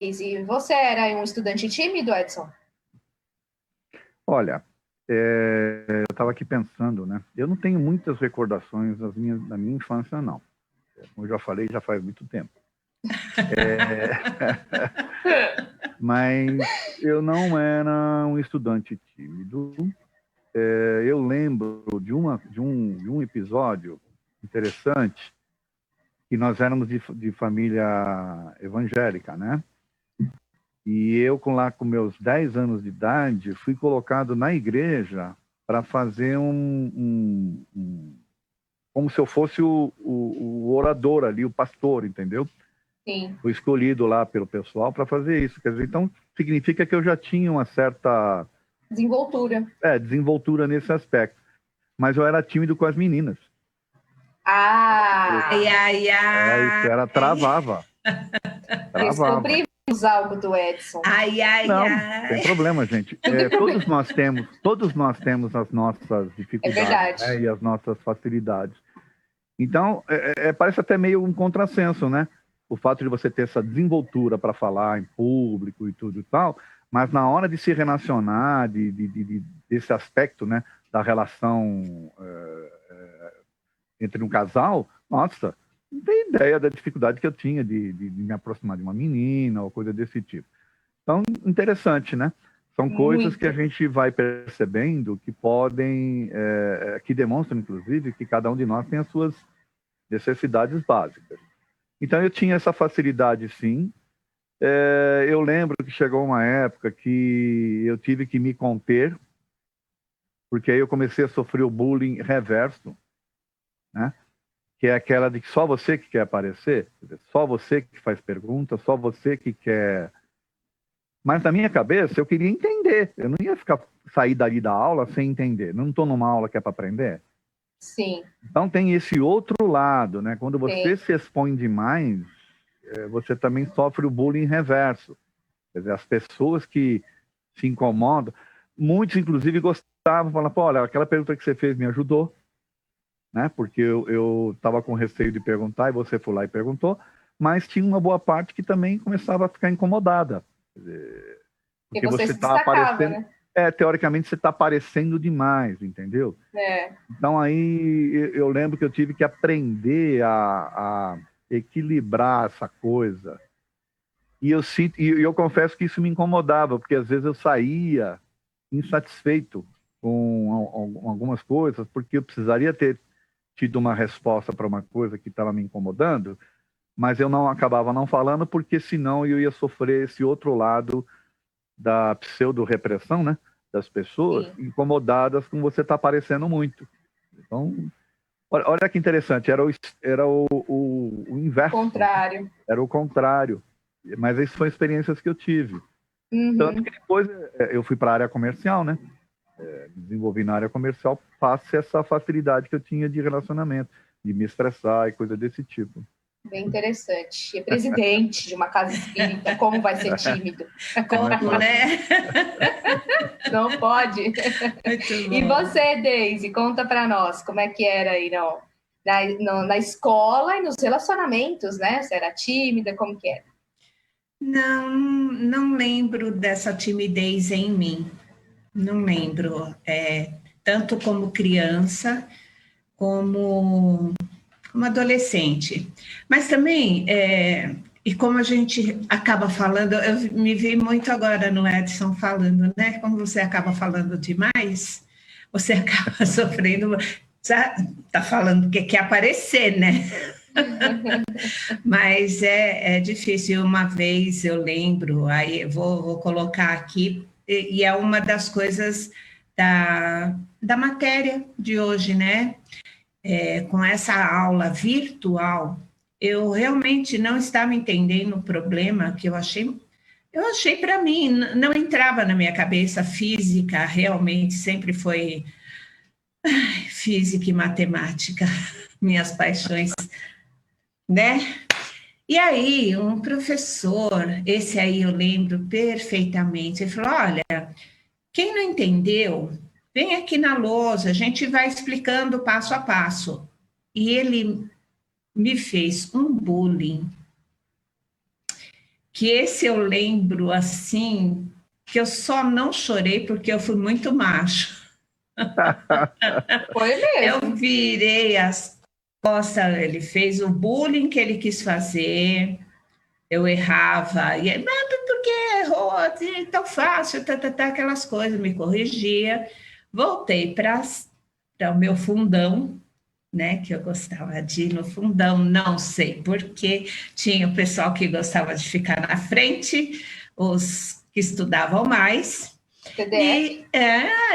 E você era um estudante tímido, Edson? Olha, eu estava aqui pensando, né? Eu não tenho muitas recordações da minha infância, não. Como eu já falei, já faz muito tempo. Mas eu não era um estudante tímido. Eu lembro de um episódio interessante, que nós éramos de família evangélica, né? E eu, com meus 10 anos de idade, fui colocado na igreja para fazer como se eu fosse o orador ali, o pastor, entendeu? Sim. Fui escolhido lá pelo pessoal para fazer isso. Quer dizer, então, significa que eu já tinha uma certa... desenvoltura nesse aspecto. Mas eu era tímido com as meninas. Isso era travava. Descobrimos algo do Edson. Não tem problema, gente. Todos nós temos as nossas dificuldades, né, e as nossas facilidades. Então, parece até meio um contrassenso, né? O fato de você ter essa desenvoltura para falar em público e tudo e tal, mas na hora de se relacionar, desse aspecto, né, da relação entre um casal, nossa, não tem ideia da dificuldade que eu tinha de me aproximar de uma menina ou coisa desse tipo. Então, interessante, né? São coisas que a gente vai percebendo que podem, que demonstram, inclusive, que cada um de nós tem as suas necessidades básicas. Então, eu tinha essa facilidade, sim. Eu lembro que chegou uma época que eu tive que me conter, porque aí eu comecei a sofrer o bullying reverso, né? Que é aquela de que só você que quer aparecer, só você que faz perguntas, só você que quer... Mas na minha cabeça eu queria entender, eu não ia sair dali da aula sem entender, não estou numa aula que é para aprender. Sim. Então tem esse outro lado, né? Quando você se expõe demais, você também sofre o bullying reverso. Quer dizer, as pessoas que se incomodam, muitos inclusive gostavam, falavam, pô, olha, aquela pergunta que você fez me ajudou, né? Porque eu estava com receio de perguntar e você foi lá e perguntou, mas tinha uma boa parte que também começava a ficar incomodada. Quer dizer, porque você está aparecendo, né? Teoricamente você está aparecendo demais, entendeu? Então aí eu lembro que eu tive que aprender a equilibrar essa coisa. E eu confesso que isso me incomodava, porque às vezes eu saía insatisfeito com algumas coisas, porque eu precisaria ter tido uma resposta para uma coisa que estava me incomodando, mas eu acabava não falando, porque senão eu ia sofrer esse outro lado da pseudo-repressão, né? Das pessoas incomodadas com você estar aparecendo muito. Então, olha que interessante, era o inverso. Contrário. Era o contrário. Mas essas foram experiências que eu tive. Tanto que depois eu fui para a área comercial, né? Desenvolvi na área comercial, passe essa facilidade que eu tinha de relacionamento, de me expressar e coisa desse tipo. Bem interessante. E presidente de uma casa espírita, como vai ser tímido? Como, né? Não pode. E você, Deise, conta para nós como é que era aí na escola e nos relacionamentos, né? Você era tímida, como que era? Não lembro dessa timidez em mim. Não lembro. Tanto como criança, como adolescente. Mas também, e como a gente acaba falando, eu me vi muito agora no Edson falando, né? Como você acaba falando demais, você acaba sofrendo, tá falando que quer aparecer, né? Mas é difícil. Uma vez eu lembro, aí vou colocar aqui, e é uma das coisas da matéria de hoje, né? Com essa aula virtual, eu realmente não estava entendendo o problema que eu achei para mim, não entrava na minha cabeça. Física realmente sempre foi física e matemática, minhas paixões, né? E aí, um professor, esse aí eu lembro perfeitamente, ele falou: olha, quem não entendeu, vem aqui na lousa, a gente vai explicando passo a passo. E ele me fez um bullying que esse eu lembro assim, que eu só não chorei porque eu fui muito macho. Foi mesmo. Eu virei as costas, ele fez o bullying que ele quis fazer, eu errava, e ele, mas por que errou? Assim, tão fácil, aquelas coisas, me corrigia. Voltei para o meu fundão, né, que eu gostava de ir no fundão, não sei porquê, tinha o pessoal que gostava de ficar na frente, os que estudavam mais. CDF?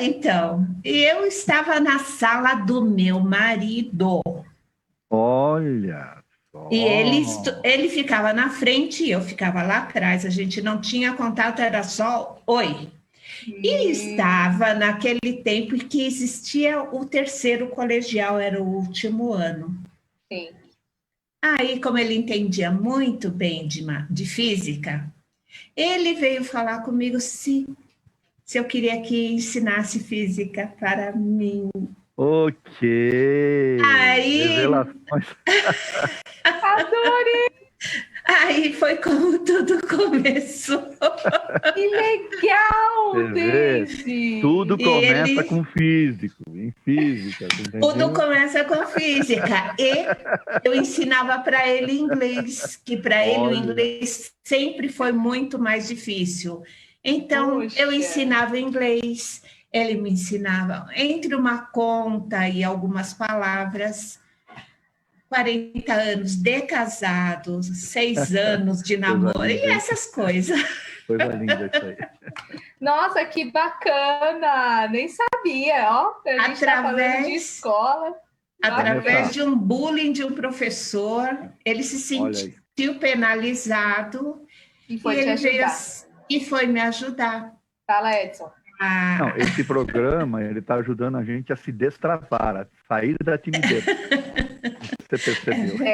Então, eu estava na sala do meu marido. Olha só. E ele ficava na frente e eu ficava lá atrás. A gente não tinha contato, era só oi. E estava naquele tempo em que existia o terceiro colegial, era o último ano. Sim. Aí, como ele entendia muito bem de física, ele veio falar comigo se eu queria que ensinasse física para mim. Ok. Aí, Revelações. Adorei! aí foi como tudo começou. Que legal, Você vê? Daisy! Tudo E começa ele- com físico, em física, você Tudo entendeu? começa com física. E eu ensinava para ele inglês, que para ele o Olha. inglês sempre foi muito mais difícil. Então, Puxa. eu ensinava inglês, ele me ensinava entre uma conta e algumas palavras. 40 anos de casados, 6 anos de namoro, e essas coisas. Coisa linda isso aí. Nossa, que bacana! Nem sabia, ó. A gente tá falando de escola. Através de um bullying de um professor, ele se sentiu penalizado e foi ele te ajudar. e foi me ajudar. Fala, Edson. Não, esse programa, ele está ajudando a gente a se destravar, a sair da timidez. Você percebeu?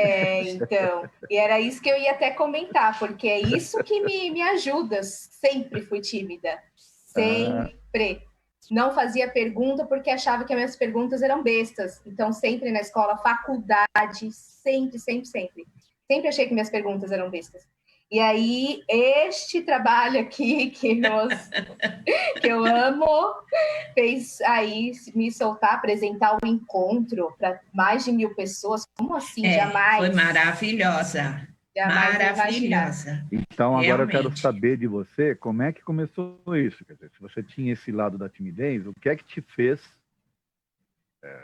Então. E era isso que eu ia até comentar, porque é isso que me ajuda. Sempre fui tímida. Sempre. Não fazia pergunta porque achava que as minhas perguntas eram bestas. Então, sempre na escola, faculdade, sempre. Sempre achei que minhas perguntas eram bestas. E aí, este trabalho aqui que eu amo, fez aí me soltar, apresentar o encontro para mais de 1.000 pessoas. Como assim? Jamais. Foi maravilhosa. Jamais maravilhosa. Então, agora eu quero saber de você, como é que começou isso? Quer dizer, se você tinha esse lado da timidez, o que é que te fez,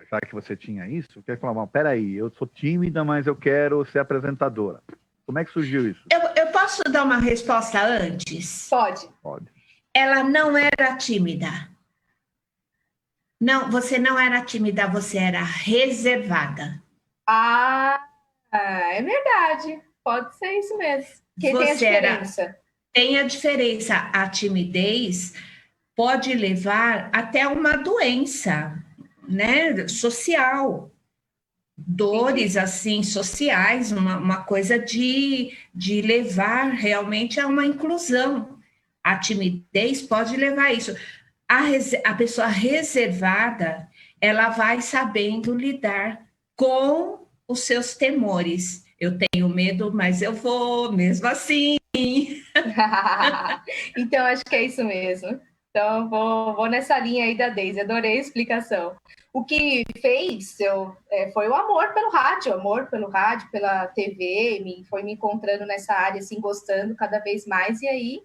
já que você tinha isso, o que é que falava, peraí, eu sou tímida, mas eu quero ser apresentadora. Como é que surgiu isso? Eu posso dar uma resposta antes? Pode. Ela não era tímida. Não, você não era tímida, você era reservada. É verdade. Pode ser isso mesmo. Porque tem a diferença. Tem a diferença. A timidez pode levar até uma doença, né, social. Dores assim sociais, uma coisa de levar realmente a uma inclusão. A timidez pode levar a isso. A pessoa reservada, ela vai sabendo lidar com os seus temores. Eu tenho medo, mas eu vou mesmo assim. Então, acho que é isso mesmo. Então, vou nessa linha aí da Daisy. Adorei a explicação. O que fez foi o amor pelo rádio, pela TV, foi me encontrando nessa área, assim, gostando cada vez mais. E aí,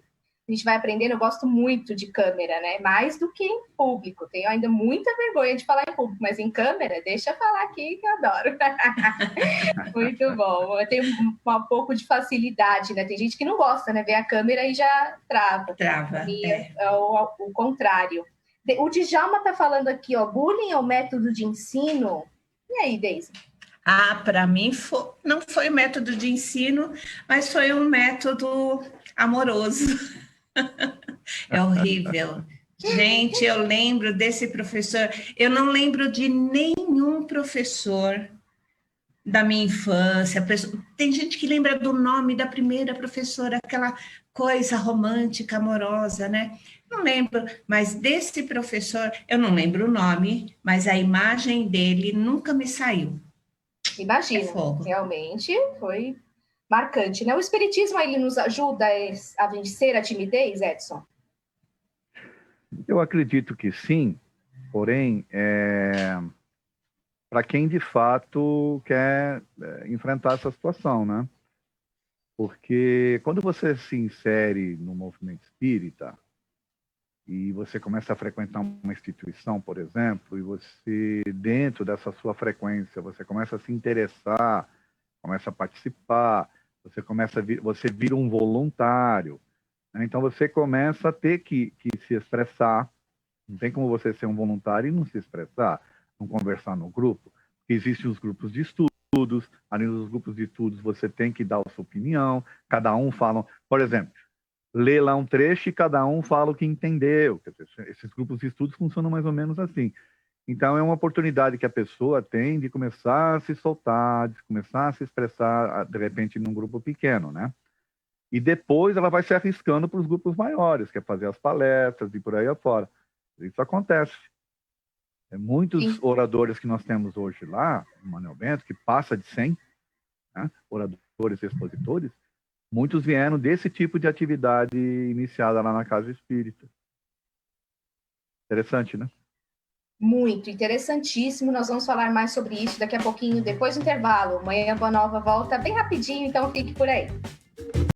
a gente vai aprendendo. Eu gosto muito de câmera, né? Mais do que em público. Tenho ainda muita vergonha de falar em público, mas em câmera, deixa eu falar aqui que eu adoro. Muito bom. Eu tenho um pouco de facilidade, né? Tem gente que não gosta, né? Vê a câmera e já trava. É o contrário. O Djalma tá falando aqui, ó, bullying é o método de ensino. E aí, Daisy? Para mim não foi método de ensino, mas foi um método amoroso. É horrível. Gente, eu lembro desse professor, eu não lembro de nenhum professor da minha infância. Tem gente que lembra do nome da primeira professora, aquela coisa romântica, amorosa, né? Não lembro, mas desse professor, eu não lembro o nome, mas a imagem dele nunca me saiu. Imagino, realmente foi marcante, né? O espiritismo, ele nos ajuda a vencer a timidez, Edson? Eu acredito que sim, porém, para quem de fato quer enfrentar essa situação, né? Porque quando você se insere no movimento espírita e você começa a frequentar uma instituição, por exemplo, e você, dentro dessa sua frequência, você começa a se interessar, começa a participar, você vira um voluntário, né? Então você começa a ter que se expressar. Não tem como você ser um voluntário e não se expressar, não conversar no grupo. Existem os grupos de estudos, além dos grupos de estudos você tem que dar a sua opinião, cada um fala, por exemplo, lê lá um trecho e cada um fala o que entendeu. Esses grupos de estudos funcionam mais ou menos assim. Então, é uma oportunidade que a pessoa tem de começar a se soltar, de começar a se expressar, de repente, num grupo pequeno, né? E depois ela vai se arriscando para os grupos maiores, que é fazer as palestras e por aí afora. Isso acontece. Muitos oradores que nós temos hoje lá, no Manuel Bento, que passa de 100, né, oradores e expositores, muitos vieram desse tipo de atividade iniciada lá na Casa Espírita. Interessante, né? Muito, interessantíssimo. Nós vamos falar mais sobre isso daqui a pouquinho, depois do intervalo. Manhã Boa Nova volta bem rapidinho, então fique por aí.